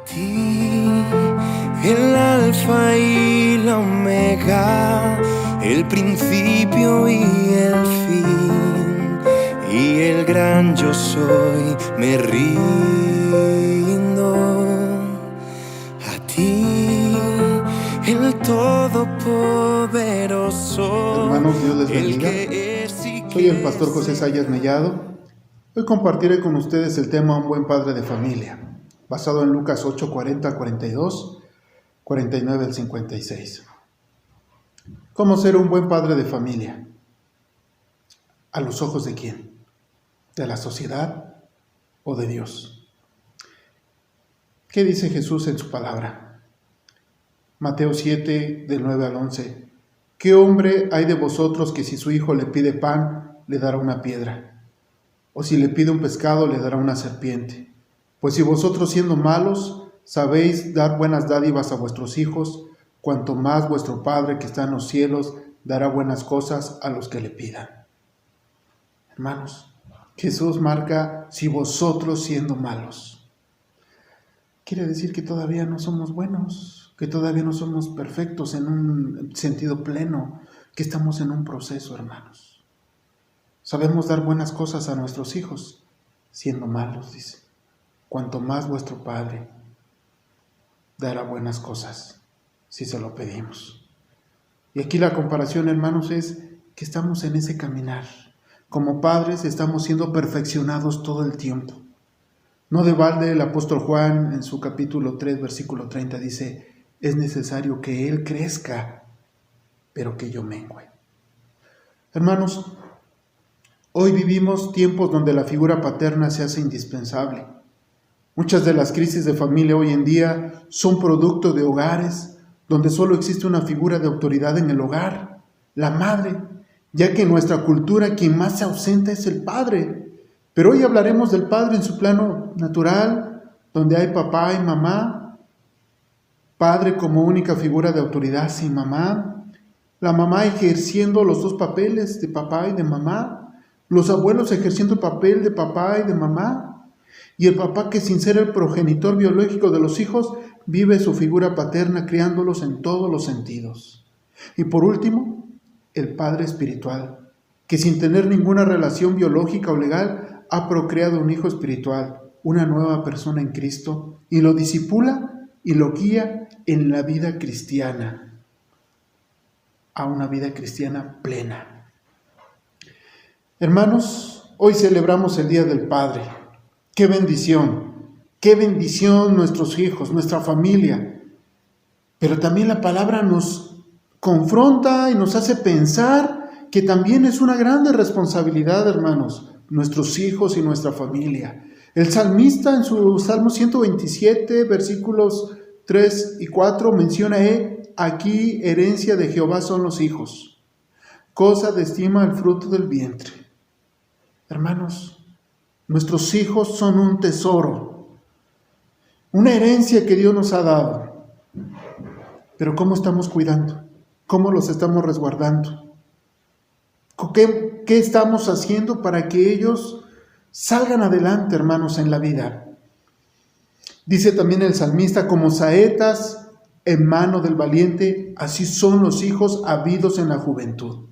ti, el alfa y la omega, el principio y el fin, y el gran yo soy, me rindo a ti, el todopoderoso. Hermanos, Dios les bendiga. Soy el pastor José Sayas Mellado. Hoy compartiré con ustedes el tema Un buen padre de familia, basado en Lucas 8, 40, 42, 49 al 56. ¿Cómo ser un buen padre de familia? ¿A los ojos de quién? ¿De la sociedad o de Dios? ¿Qué dice Jesús en su palabra? Mateo 7, del 9 al 11. ¿Qué hombre hay de vosotros que si su hijo le pide pan, le dará una piedra? O si le pide un pescado, le dará una serpiente. Pues si vosotros, siendo malos, sabéis dar buenas dádivas a vuestros hijos, cuanto más vuestro Padre que está en los cielos dará buenas cosas a los que le pidan. Hermanos, Jesús marca si vosotros siendo malos. Quiere decir que todavía no somos buenos, que todavía no somos perfectos en un sentido pleno, que estamos en un proceso, hermanos. Sabemos dar buenas cosas a nuestros hijos, siendo malos, dice. Cuanto más vuestro Padre dará buenas cosas, si se lo pedimos. Y aquí la comparación, hermanos, es que estamos en ese caminar. Como padres estamos siendo perfeccionados todo el tiempo. No de balde el apóstol Juan en su capítulo 3, versículo 30 dice, es necesario que Él crezca, pero que yo mengüe. Hermanos, hoy vivimos tiempos donde la figura paterna se hace indispensable. Muchas de las crisis de familia hoy en día son producto de hogares donde solo existe una figura de autoridad en el hogar, la madre, ya que en nuestra cultura quien más se ausenta es el padre. Pero hoy hablaremos del padre en su plano natural, donde hay papá y mamá, padre como única figura de autoridad sin mamá, la mamá ejerciendo los dos papeles de papá y de mamá, los abuelos ejerciendo el papel de papá y de mamá, y el papá que sin ser el progenitor biológico de los hijos, vive su figura paterna criándolos en todos los sentidos. Y por último, el padre espiritual, que sin tener ninguna relación biológica o legal, ha procreado un hijo espiritual, una nueva persona en Cristo, y lo discipula y lo guía en la vida cristiana, a una vida cristiana plena. Hermanos, hoy celebramos el Día del Padre. ¡Qué bendición! ¡Qué bendición nuestros hijos, nuestra familia! Pero también la palabra nos confronta y nos hace pensar que también es una grande responsabilidad, hermanos, nuestros hijos y nuestra familia. El salmista en su Salmo 127, versículos 3 y 4 menciona, aquí herencia de Jehová son los hijos, cosa de estima el fruto del vientre. Hermanos, nuestros hijos son un tesoro, una herencia que Dios nos ha dado. Pero ¿cómo estamos cuidando? ¿Cómo los estamos resguardando? ¿Qué estamos haciendo para que ellos salgan adelante, hermanos, en la vida? Dice también el salmista, como saetas en mano del valiente, así son los hijos habidos en la juventud.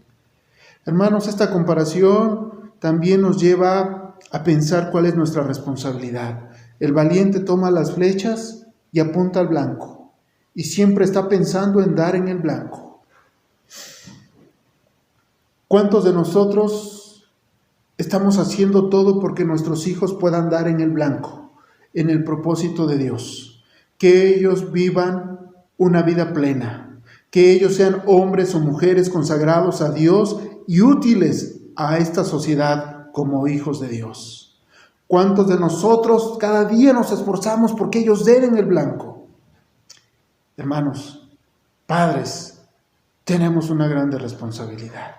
Hermanos, esta comparación también nos lleva a pensar cuál es nuestra responsabilidad. El valiente toma las flechas y apunta al blanco, y siempre está pensando en dar en el blanco. ¿Cuántos de nosotros estamos haciendo todo porque nuestros hijos puedan dar en el blanco, en el propósito de Dios? Que ellos vivan una vida plena, que ellos sean hombres o mujeres consagrados a Dios y útiles a esta sociedad como hijos de Dios. ¿Cuántos de nosotros cada día nos esforzamos porque ellos den en el blanco? Hermanos, padres, tenemos una grande responsabilidad.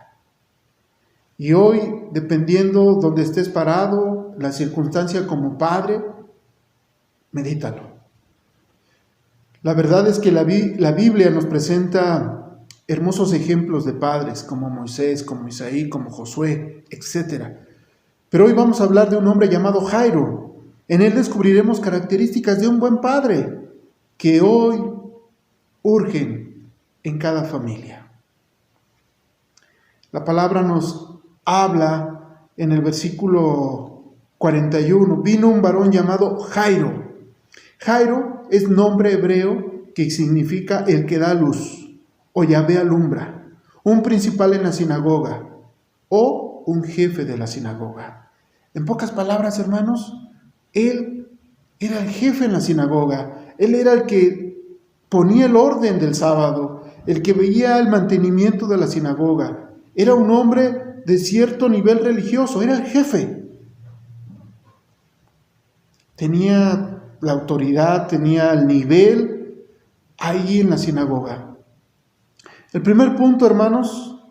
Y hoy, dependiendo donde estés parado, la circunstancia como padre, medítalo. La verdad es que la Biblia nos presenta hermosos ejemplos de padres como Moisés, como Isaí, como Josué, etc. Pero hoy vamos a hablar de un hombre llamado Jairo. En él descubriremos características de un buen padre. que hoy urgen en cada familia. La palabra nos habla en el versículo 41, vino un varón llamado Jairo. Jairo es nombre hebreo que significa el que da luz o Yahvé alumbra, un principal en la sinagoga o un jefe de la sinagoga. En pocas palabras, hermanos, él era el jefe en la sinagoga, él era el que ponía el orden del sábado, el que veía el mantenimiento de la sinagoga. Era un hombre de cierto nivel religioso, era el jefe. Tenía la autoridad, tenía el nivel ahí en la sinagoga. El primer punto, hermanos,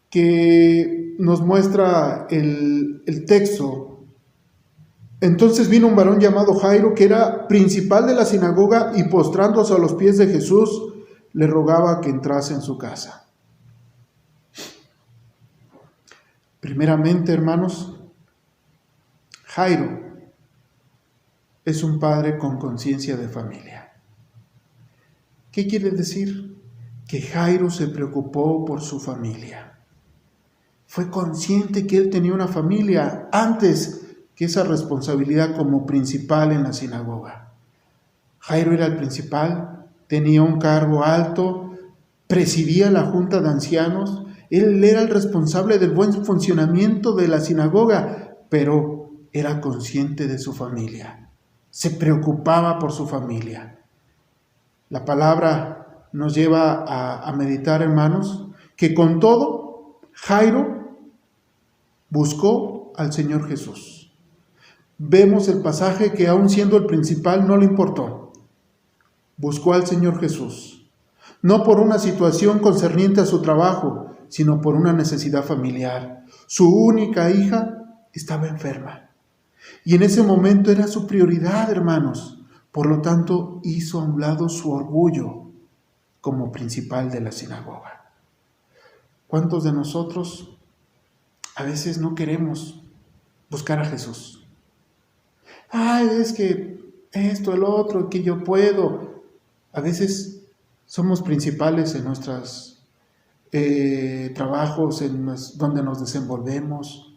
que nos muestra el texto. Entonces vino un varón llamado Jairo, que era principal de la sinagoga, y postrándose a los pies de Jesús, le rogaba que entrase en su casa. Primeramente, hermanos, Jairo es un padre con conciencia de familia. ¿Qué quiere decir? Que Jairo se preocupó por su familia. Fue consciente que él tenía una familia antes que esa responsabilidad como principal en la sinagoga. Jairo era el principal, tenía un cargo alto, presidía la junta de ancianos, él era el responsable del buen funcionamiento de la sinagoga, pero era consciente de su familia, se preocupaba por su familia. La palabra nos lleva a meditar, hermanos, que con todo, Jairo buscó al Señor Jesús. Vemos el pasaje que aún siendo el principal no le importó. Buscó al Señor Jesús, no por una situación concerniente a su trabajo, sino por una necesidad familiar. Su única hija estaba enferma. Y en ese momento era su prioridad, hermanos. Por lo tanto, hizo a un lado su orgullo como principal de la sinagoga. ¿Cuántos de nosotros a veces no queremos buscar a Jesús? Ay, es que esto, el otro, que yo puedo. A veces somos principales en nuestros trabajos, donde nos desenvolvemos.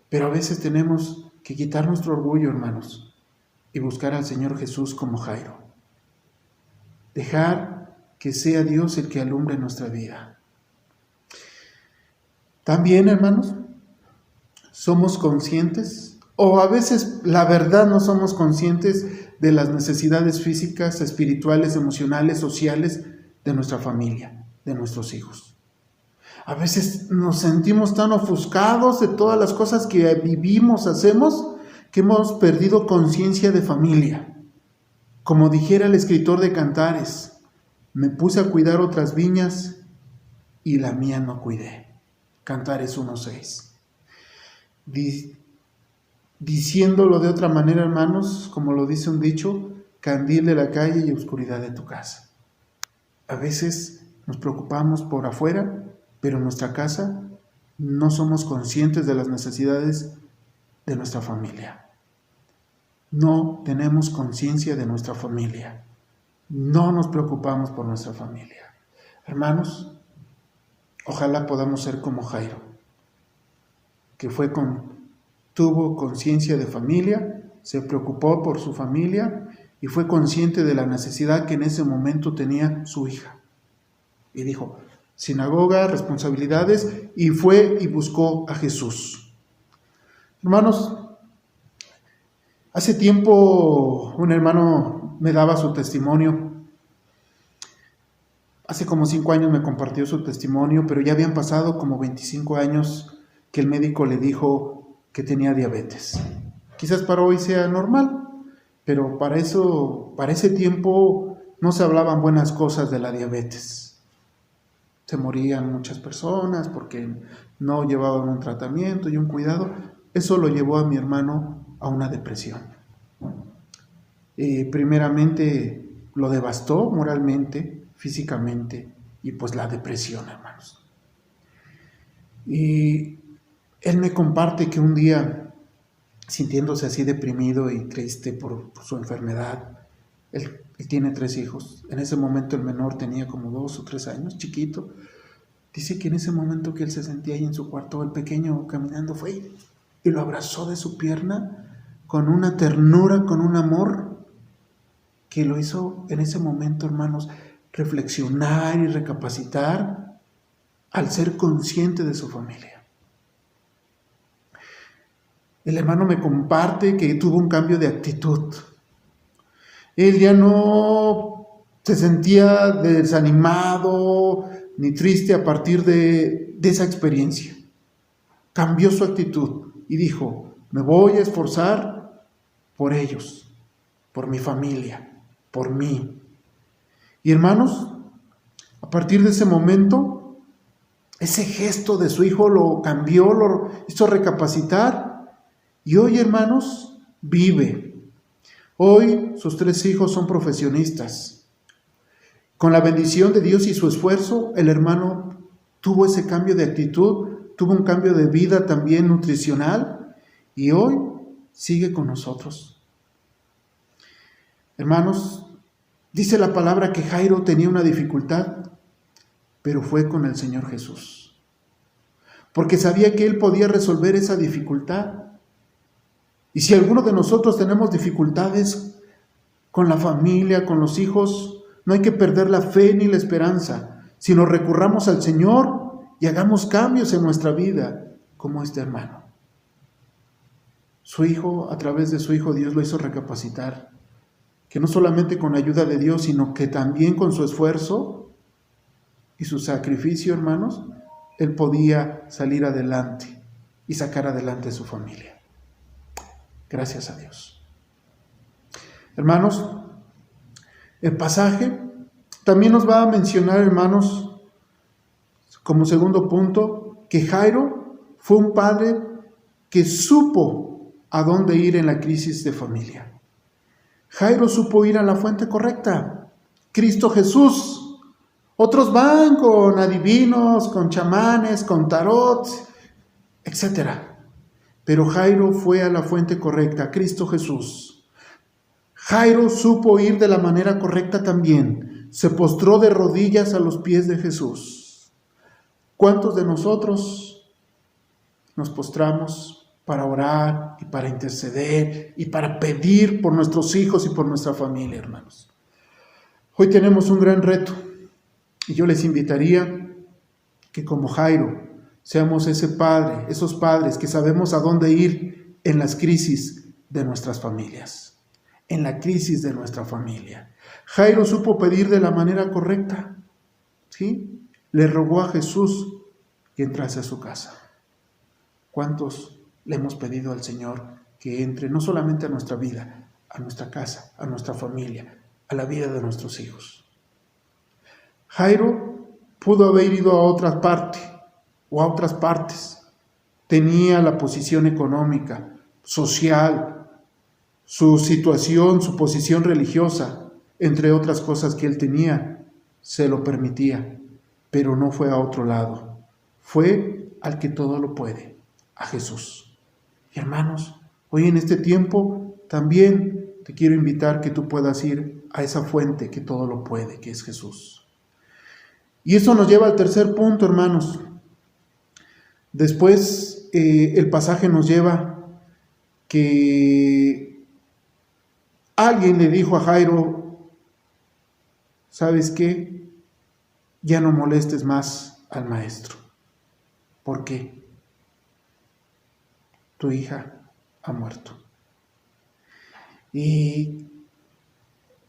Pero a veces tenemos que quitar nuestro orgullo, hermanos, y buscar al Señor Jesús como Jairo. Dejar que sea Dios el que alumbre nuestra vida. También, hermanos, somos conscientes, o a veces la verdad no somos conscientes de las necesidades físicas, espirituales, emocionales, sociales de nuestra familia, de nuestros hijos. A veces nos sentimos tan ofuscados de todas las cosas que vivimos, hacemos, que hemos perdido conciencia de familia. Como dijera el escritor de Cantares, me puse a cuidar otras viñas y la mía no cuidé. Cantares 1:6. Diciéndolo de otra manera, hermanos, como lo dice un dicho, candil de la calle y oscuridad de tu casa. A veces nos preocupamos por afuera, pero en nuestra casa no somos conscientes de las necesidades de nuestra familia. No tenemos conciencia de nuestra familia. No nos preocupamos por nuestra familia. Hermanos, ojalá podamos ser como Jairo, que tuvo conciencia de familia, se preocupó por su familia y fue consciente de la necesidad que en ese momento tenía su hija. Y dijo, sinagoga, responsabilidades, y fue y buscó a Jesús. Hermanos, hace tiempo un hermano me daba su testimonio. Hace como 5 años me compartió su testimonio, pero ya habían pasado como 25 años que el médico le dijo que tenía diabetes. Quizás para hoy sea normal, pero para ese tiempo no se hablaban buenas cosas de la diabetes. Se morían muchas personas porque no llevaban un tratamiento y un cuidado. Eso lo llevó a mi hermano a una depresión. Primeramente lo devastó moralmente, físicamente, y pues la depresión, hermanos. Y él me comparte que un día, sintiéndose así deprimido y triste por su enfermedad, Él tiene 3 hijos. En ese momento el menor tenía como 2 o 3 años, chiquito. Dice que en ese momento que él se sentía ahí en su cuarto, el pequeño caminando fue y lo abrazó de su pierna con una ternura, con un amor que lo hizo en ese momento, hermanos, reflexionar y recapacitar al ser consciente de su familia. El hermano me comparte que tuvo un cambio de actitud. Él ya no se sentía desanimado ni triste a partir de esa experiencia. Cambió su actitud y dijo: me voy a esforzar por ellos, por mi familia, por mí. Y hermanos, a partir de ese momento, ese gesto de su hijo lo cambió, lo hizo recapacitar. Y hoy, hermanos, vive. Hoy sus 3 hijos son profesionistas. Con la bendición de Dios y su esfuerzo, el hermano tuvo ese cambio de actitud, tuvo un cambio de vida también nutricional y hoy sigue con nosotros. Hermanos, dice la palabra que Jairo tenía una dificultad, pero fue con el Señor Jesús, porque sabía que Él podía resolver esa dificultad. Y si alguno de nosotros tenemos dificultades con la familia, con los hijos, no hay que perder la fe ni la esperanza, sino recurramos al Señor y hagamos cambios en nuestra vida, como este hermano. Su hijo, a través de su hijo, Dios lo hizo recapacitar, que no solamente con ayuda de Dios, sino que también con su esfuerzo y su sacrificio, hermanos, él podía salir adelante y sacar adelante a su familia. Gracias a Dios. Hermanos, el pasaje también nos va a mencionar, hermanos, como segundo punto, que Jairo fue un padre que supo a dónde ir en la crisis de familia. Jairo supo ir a la fuente correcta, Cristo Jesús. Otros van con adivinos, con chamanes, con tarot, etc. Pero Jairo fue a la fuente correcta, Cristo Jesús. Jairo supo ir de la manera correcta también. Se postró de rodillas a los pies de Jesús. ¿Cuántos de nosotros nos postramos para orar y para interceder y para pedir por nuestros hijos y por nuestra familia, hermanos? Hoy tenemos un gran reto y yo les invitaría que como Jairo seamos ese padre, esos padres que sabemos a dónde ir en las crisis de nuestras familias, en la crisis de nuestra familia. Jairo supo pedir de la manera correcta, ¿sí? Le rogó a Jesús que entrase a su casa. ¿Cuántos le hemos pedido al Señor que entre no solamente a nuestra vida, a nuestra casa, a nuestra familia, a la vida de nuestros hijos? Jairo pudo haber ido a otra parte o a otras partes. Tenía la posición económica, social, su situación, su posición religiosa, entre otras cosas que él tenía, se lo permitía, pero no fue a otro lado. Fue al que todo lo puede, a Jesús. Y hermanos, hoy en este tiempo también te quiero invitar que tú puedas ir a esa fuente que todo lo puede, que es Jesús. Y eso nos lleva al tercer punto, hermanos. Después el pasaje nos lleva que alguien le dijo a Jairo: ¿sabes qué? Ya no molestes más al maestro. ¿Por qué? Tu hija ha muerto. Y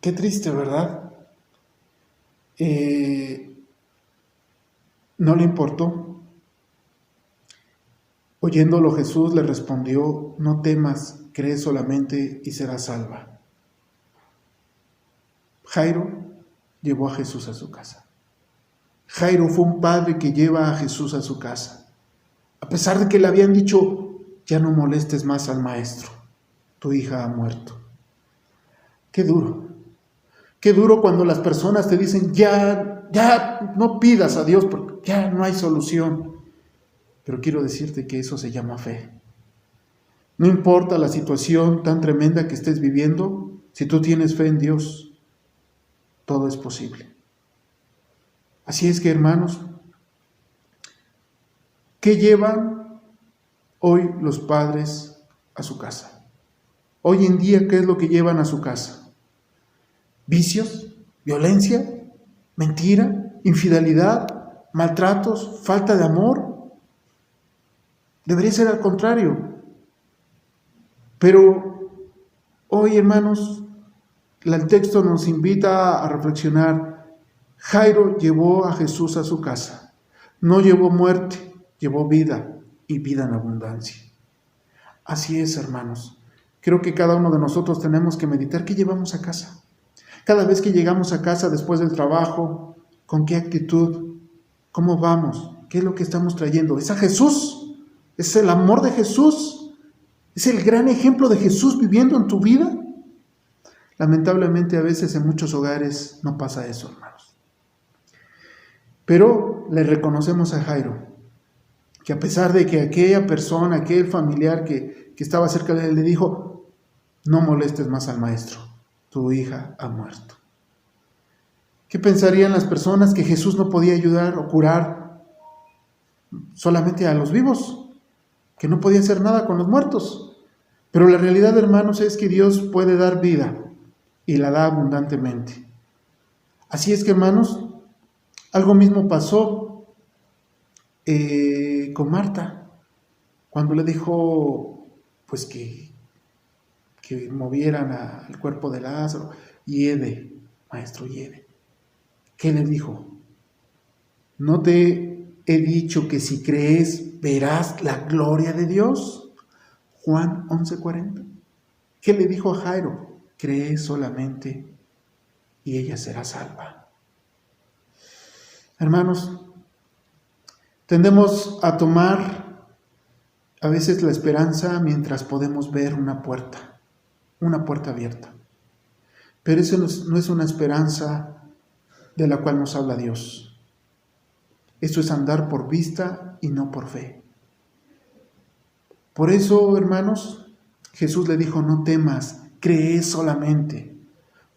qué triste, ¿verdad? No le importó. Oyéndolo, Jesús le respondió: no temas, cree solamente y serás salva. Jairo llevó a Jesús a su casa. Jairo fue un padre que lleva a Jesús a su casa. A pesar de que le habían dicho: ya no molestes más al maestro, tu hija ha muerto. Qué duro cuando las personas te dicen: ya no pidas a Dios porque ya no hay solución. Pero quiero decirte que eso se llama fe. No importa la situación tan tremenda que estés viviendo, si tú tienes fe en Dios, todo es posible. Así es que, hermanos, ¿qué llevan hoy los padres a su casa? Hoy en día, ¿qué es lo que llevan a su casa? ¿Vicios? ¿Violencia? ¿Mentira? ¿Infidelidad? ¿Maltratos? ¿Falta de amor? Debería ser al contrario. Pero hoy, hermanos, el texto nos invita a reflexionar. Jairo llevó a Jesús a su casa. No llevó muerte, llevó vida y vida en abundancia. Así es, hermanos. Creo que cada uno de nosotros tenemos que meditar qué llevamos a casa. Cada vez que llegamos a casa después del trabajo, ¿con qué actitud? ¿Cómo vamos? ¿Qué es lo que estamos trayendo? ¿Es a Jesús? ¿Es el amor de Jesús? ¿Es el gran ejemplo de Jesús viviendo en tu vida? Lamentablemente a veces en muchos hogares no pasa eso, hermanos. Pero le reconocemos a Jairo que a pesar de que aquella persona, aquel familiar que estaba cerca de él le dijo, no molestes más al maestro, tu hija ha muerto. ¿Qué pensarían las personas? Que Jesús no podía ayudar o curar solamente a los vivos, que no podía hacer nada con los muertos. Pero la realidad, hermanos, es que Dios puede dar vida y la da abundantemente. Así es que, hermanos, algo mismo pasó con Marta, cuando le dijo pues que movieran al cuerpo de Lázaro. Hiede, maestro, hiede. ¿Qué le dijo? ¿No te he dicho que si crees verás la gloria de Dios? Juan 11:40. ¿Qué le dijo a Jairo? Cree solamente y ella será salva. Hermanos, tendemos a tomar a veces la esperanza mientras podemos ver una puerta abierta. Pero eso no es una esperanza de la cual nos habla Dios. Esto es andar por vista y no por fe. Por eso, hermanos, Jesús le dijo, no temas, cree solamente.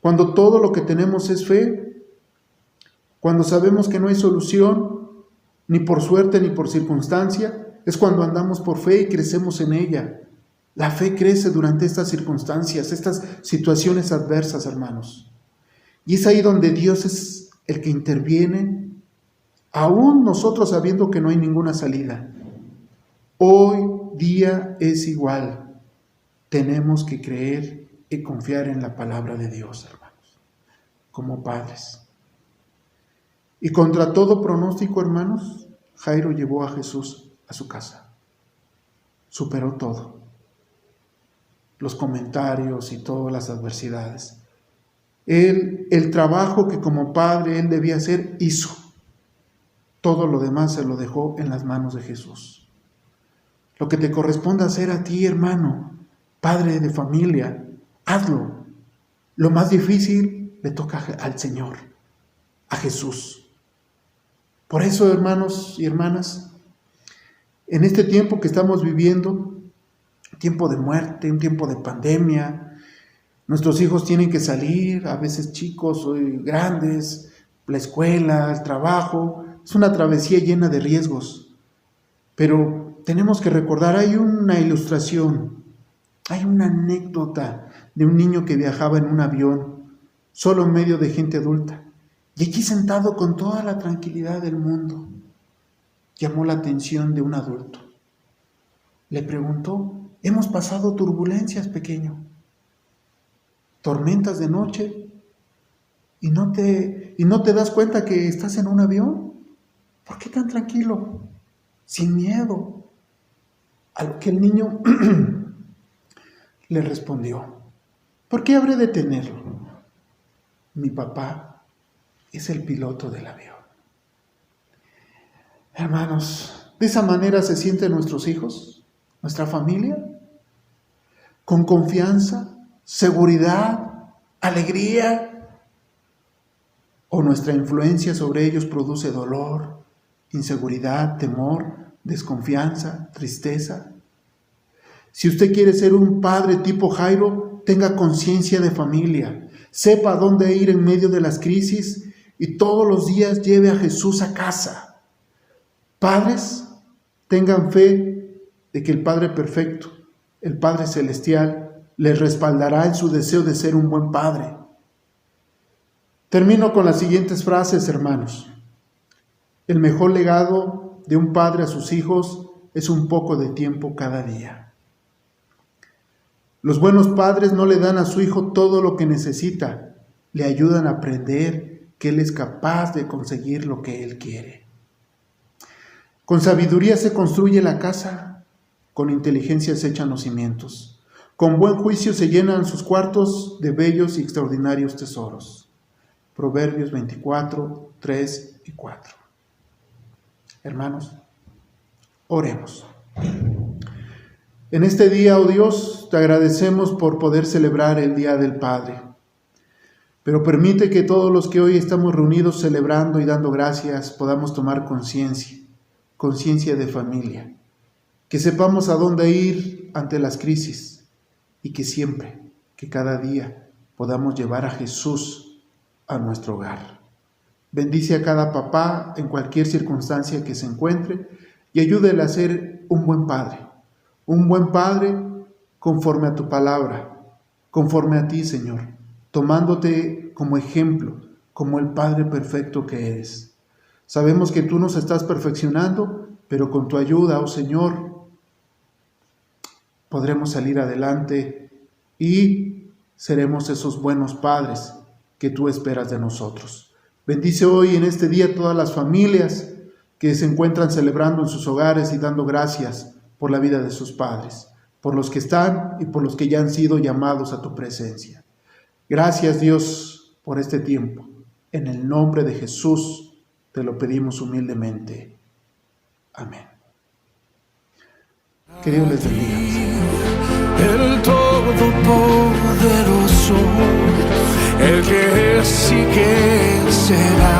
Cuando todo lo que tenemos es fe, cuando sabemos que no hay solución, ni por suerte ni por circunstancia, es cuando andamos por fe y crecemos en ella. La fe crece durante estas circunstancias, estas situaciones adversas, hermanos. Y es ahí donde Dios es el que interviene, aún nosotros sabiendo que no hay ninguna salida. Hoy día es igual. Tenemos que creer y confiar en la palabra de Dios, hermanos, como padres. Y contra todo pronóstico, hermanos, Jairo llevó a Jesús a su casa. Superó todo. Los comentarios y todas las adversidades. El trabajo que como padre él debía hacer, hizo. Todo lo demás se lo dejó en las manos de Jesús. Lo que te corresponde hacer a ti, hermano, padre de familia, hazlo. Lo más difícil le toca al Señor, a Jesús. Por eso, hermanos y hermanas, en este tiempo que estamos viviendo, tiempo de muerte, un tiempo de pandemia, nuestros hijos tienen que salir, a veces chicos o grandes, la escuela, el trabajo, es una travesía llena de riesgos. Pero tenemos que recordar, hay una ilustración, hay una anécdota de un niño que viajaba en un avión, solo en medio de gente adulta. Y allí sentado con toda la tranquilidad del mundo, llamó la atención de un adulto. Le preguntó, hemos pasado turbulencias, pequeño, tormentas de noche, y no te das cuenta que estás en un avión. ¿Por qué tan tranquilo? Sin miedo. A lo que el niño le respondió, ¿por qué habré de tenerlo? Mi papá es el piloto del avión. Hermanos, ¿de esa manera se sienten nuestros hijos, nuestra familia? ¿Con confianza, seguridad, alegría? ¿O nuestra influencia sobre ellos produce dolor, inseguridad, temor, desconfianza, tristeza? Si usted quiere ser un padre tipo Jairo, tenga conciencia de familia, sepa a dónde ir en medio de las crisis y todos los días lleve a Jesús a casa. Padres, tengan fe de que el Padre perfecto, el Padre celestial, les respaldará en su deseo de ser un buen padre. Termino con las siguientes frases, hermanos. El mejor legado de un padre a sus hijos es un poco de tiempo cada día. Los buenos padres no le dan a su hijo todo lo que necesita, le ayudan a aprender que él es capaz de conseguir lo que él quiere. Con sabiduría se construye la casa, con inteligencia se echan los cimientos, con buen juicio se llenan sus cuartos de bellos y extraordinarios tesoros. Proverbios 24, 3 y 4. Hermanos, oremos. En este día, oh Dios, te agradecemos por poder celebrar el Día del Padre. Pero permite que todos los que hoy estamos reunidos celebrando y dando gracias podamos tomar conciencia de familia, que sepamos a dónde ir ante las crisis y que siempre, que cada día podamos llevar a Jesús a nuestro hogar. Bendice a cada papá en cualquier circunstancia que se encuentre y ayúdele a ser un buen padre conforme a tu palabra, conforme a ti, Señor, tomándote como ejemplo, como el Padre perfecto que eres. Sabemos que tú nos estás perfeccionando, pero con tu ayuda, oh Señor, podremos salir adelante y seremos esos buenos padres que tú esperas de nosotros. Bendice hoy en este día todas las familias que se encuentran celebrando en sus hogares y dando gracias por la vida de sus padres, por los que están y por los que ya han sido llamados a tu presencia. Gracias, Dios, por este tiempo. En el nombre de Jesús te lo pedimos humildemente. Amén. Que Dios les bendiga. El Todopoderoso, el que es y que será,